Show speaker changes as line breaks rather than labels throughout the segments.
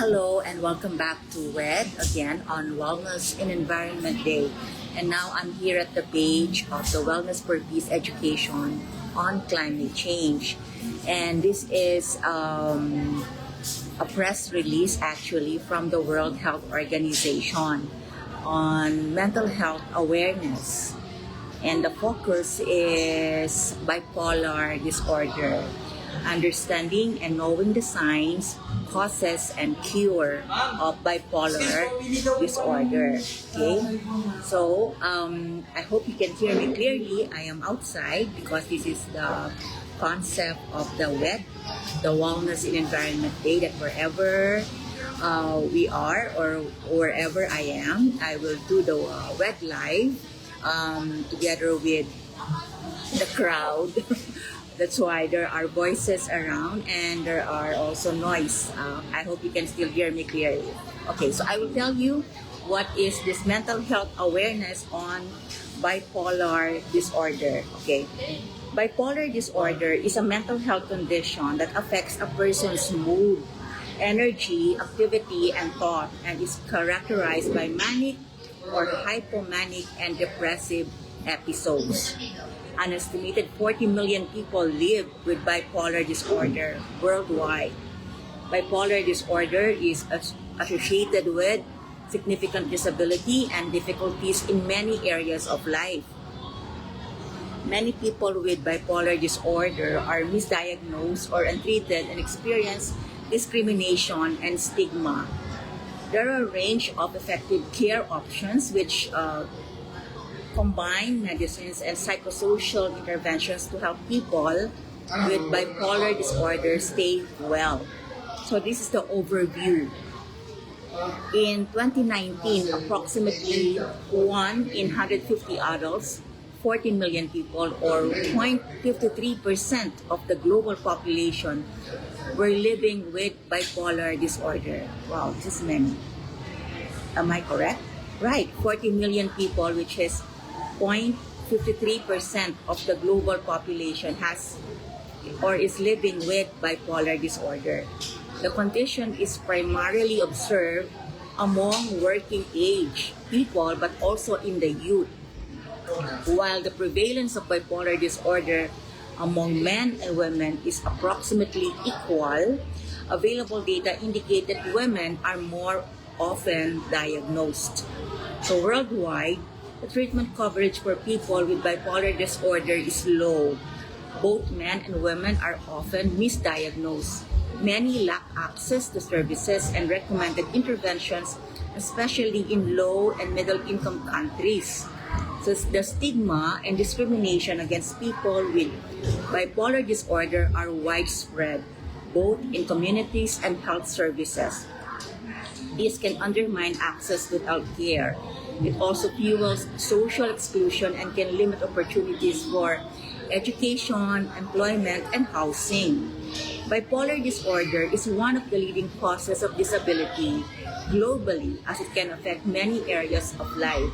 Hello and welcome back to WED again on Wellness in Environment Day. And now I'm here at the page of the Wellness for Peace Education on climate change. And this is a press release actually from the World Health Organization on mental health awareness. And the focus is bipolar disorder, understanding and knowing the signs, causes, and cure of bipolar disorder. Okay, so I hope you can hear me clearly. I am outside because this is the concept of the WED, the Wellness in Environment Day, that wherever we are or wherever I am, I will do the WED live together with the crowd. That's why there are voices around and there are also noise. I hope you can still hear me clearly. Okay, so I will tell you what is this mental health awareness on bipolar disorder. Okay, bipolar disorder is a mental health condition that affects a person's mood, energy, activity, and thought, and is characterized by manic or hypomanic and depressive episodes. An estimated 40 million people live with bipolar disorder worldwide. Bipolar disorder is associated with significant disability and difficulties in many areas of life. Many people with bipolar disorder are misdiagnosed or untreated and experience discrimination and stigma. There are a range of effective care options which combine medicines and psychosocial interventions to help people with bipolar disorder stay well. So this is the overview. In 2019, approximately 1 in 150 adults, 14 million people, or 0.53% of the global population were living with bipolar disorder. Wow, this is many. Am I correct? Right, 40 million people, which is 0.53% of the global population has or is living with bipolar disorder. The condition is primarily observed among working age people but also in the youth. While the prevalence of bipolar disorder among men and women is approximately equal, available data indicate that women are more often diagnosed. So worldwide, the treatment coverage for people with bipolar disorder is low. Both men and women are often misdiagnosed. Many lack access to services and recommended interventions, especially in low and middle-income countries. So the stigma and discrimination against people with bipolar disorder are widespread, both in communities and health services. This can undermine access to health care. It also fuels social exclusion and can limit opportunities for education, employment, and housing. Bipolar disorder is one of the leading causes of disability globally, as it can affect many areas of life.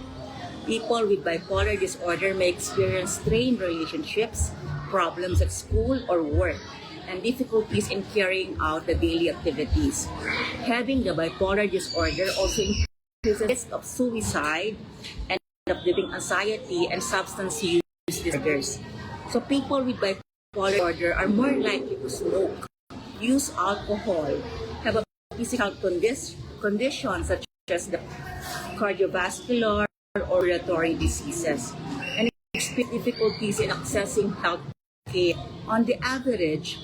People with bipolar disorder may experience strained relationships, problems at school or work, and difficulties in carrying out the daily activities. Having the bipolar disorder also increases the risk of suicide and of living anxiety and substance use disorders. So people with bipolar disorder are more likely to smoke, use alcohol, have a physical condition such as the cardiovascular or respiratory diseases, and experience difficulties in accessing health care. On the average,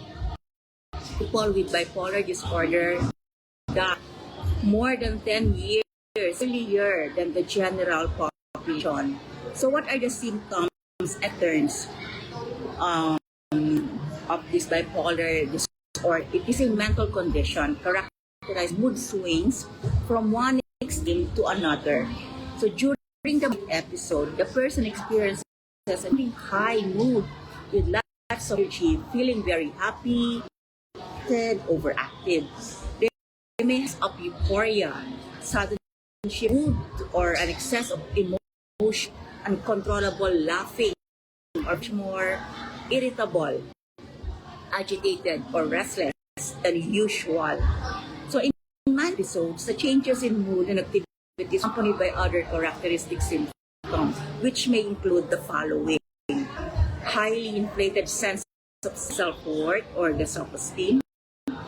people with bipolar disorder die more than 10 years earlier than the general population. So what are the symptoms and turns of this bipolar disorder? It is a mental condition characterized mood swings from one extreme to another. So during the episode, the person experiences a high mood with lots of energy, feeling very happy, overactive. They may have euphoria, sudden mood, or an excess of emotion, uncontrollable laughing, or more irritable, agitated, or restless than usual. So in manic episodes, the changes in mood and activities accompanied by other characteristic symptoms, which may include the following: highly inflated sense of self-worth or the self-esteem,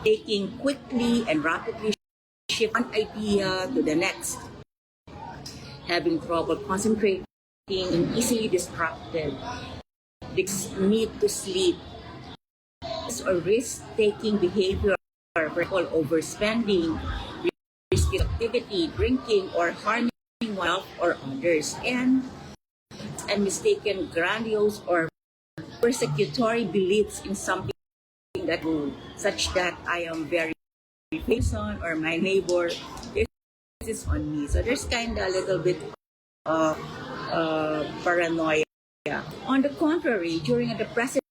taking quickly and rapidly shift one idea to the next, having trouble concentrating and easily distracted, this need to sleep, or risk-taking behavior, for example, overspending, risky activity, drinking, or harming oneself or others, and mistaken grandiose or persecutory beliefs in something that such that I am very person or my neighbor, this is on me. So there's kind of a little bit of paranoia. On the contrary, during a depressive,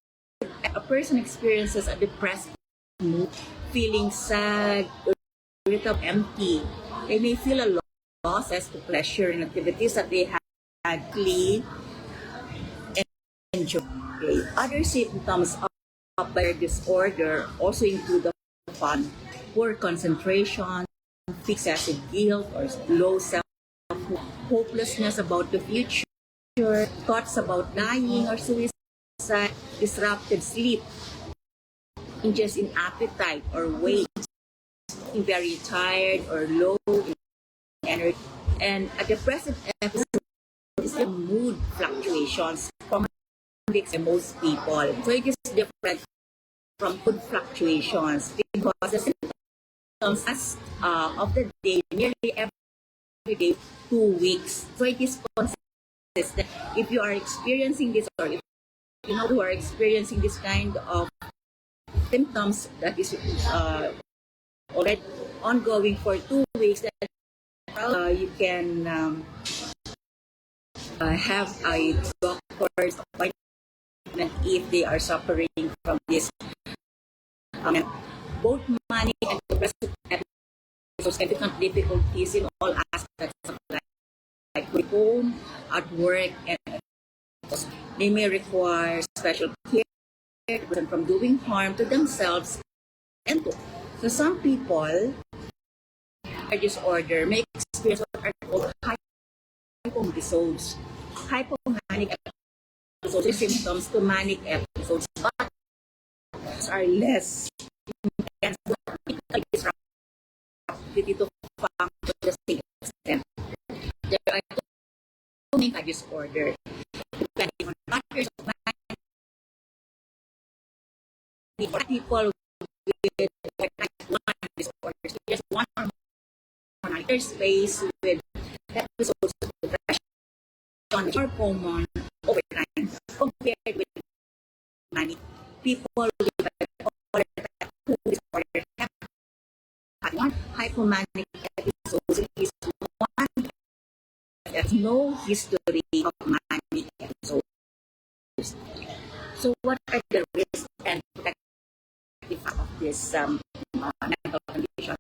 a person experiences a depressed mood, feeling sad, irritable, empty. They may feel a loss as to pleasure in activities that they had clean and enjoy. Other symptoms of bipolar disorder also include the fun, poor concentration, excessive guilt or low self, hopelessness about the future, thoughts about dying or suicide, disrupted sleep, changes in appetite or weight, very tired or low in energy, and a depressive episode is the mood fluctuations from most people. So it is different from mood fluctuations because the symptoms of the day nearly every day 2 weeks. So it is consistent. If you are experiencing this, or if you know you are experiencing this kind of symptoms that is already ongoing for 2 weeks, then you can have a doctor's appointment if they are suffering from this. Both manic and depressive episodes can become difficulties in all aspects of life, like at home, at work, and they may require special care from doing harm to themselves and to. So some people disorder may experience what are called hypomanic episodes. Hypomanic episodes are symptoms to manic episodes, but are less intense, disruptive to function to the same extent. There are two main disorder depending on factors of manic. People with type 1 disorders, just one or more space with episodes of depression are common over time compared with manic. People with bipolar type 2 disorder have one hypomanic episodes, at least one that has no history of manic episodes. So what are the risks and protective factors of this mental condition?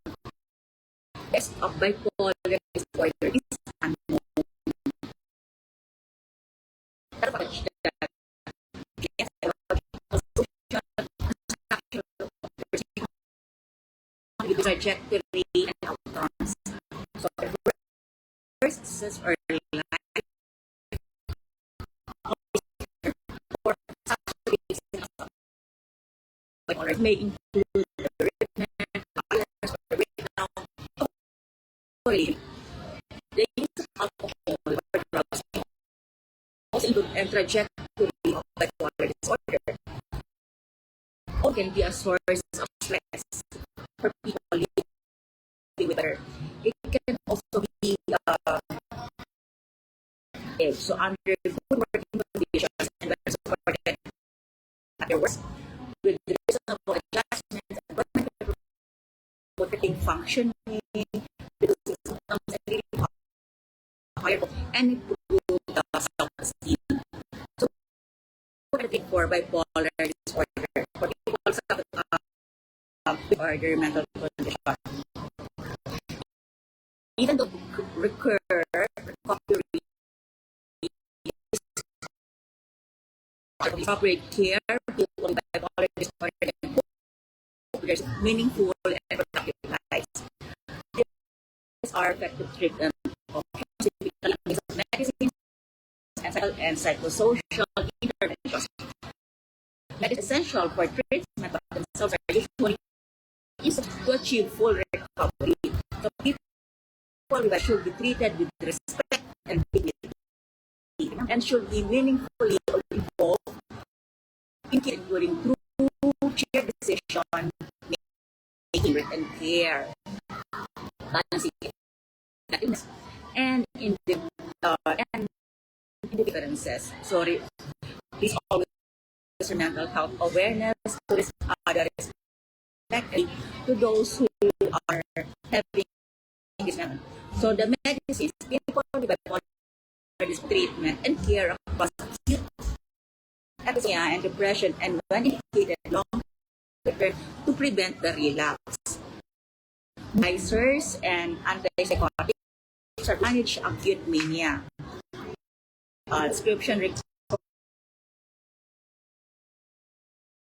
Test of bipolar disorder is unknown. Trajectory and outcomes. So the first are life or bipolar may include the arrhythmia, violence, or breakdown of the use of alcohol or drugs also include and trajectory of bipolar disorder. Or can be a source of stress for people living with her. It can also be so under good working conditions and better supported at their work with reasonable adjustments and protecting functioning, reducing symptoms and really higher and improve the self-esteem. So for bipolar disorder, for people with other mental condition, even though recovery appropriate care, people with bipolar disorder and there's meaningful and productive lives. are effective treatment options with medicines and psychosocial interventions. That is essential for treatment, but themselves are usually is to achieve full recovery. So people should be treated with respect and dignity and should be meaningfully involved in during true shared decision making and care, balancing and in the differences. Sorry, please always mental health awareness to other respect to those who are having this mental. So the medicines, people with bipolar this treatment and care across acute anemia and depression and when indicated long term to prevent the relapse. Medicines and antipsychotics are manage acute mania. Description